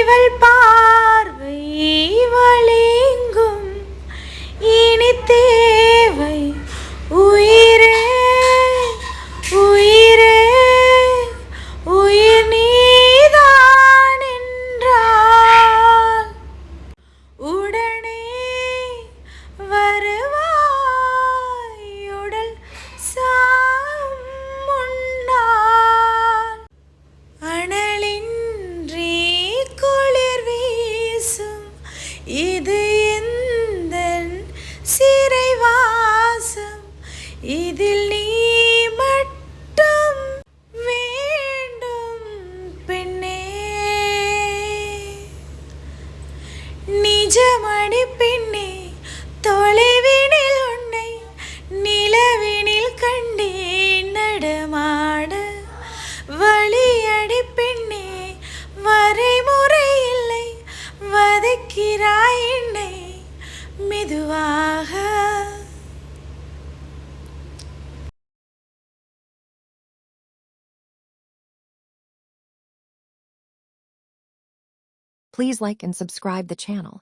இவள் பார்வை வழிங்கும் இனி தேவை உயிரே உயிரே உயிர் நீதான் என்றால் உடனே வருவாய் உடல் சாகும் முன்னால் அனலின்றி குளிர் வீசும் இது எந்தன் சிறைவாசம் இதில் நீ மட்டும் வேண்டும் பெண்ணே நிஜமணி பெண்ணே தொலைவினில் உன்னை நிலவினில் கண்டேன் நடமாட வழியடி பெண்ணே வரைமுறை இல்லை வதைக்கிறாய் என்னை மெதுவாக. Please like and subscribe the channel.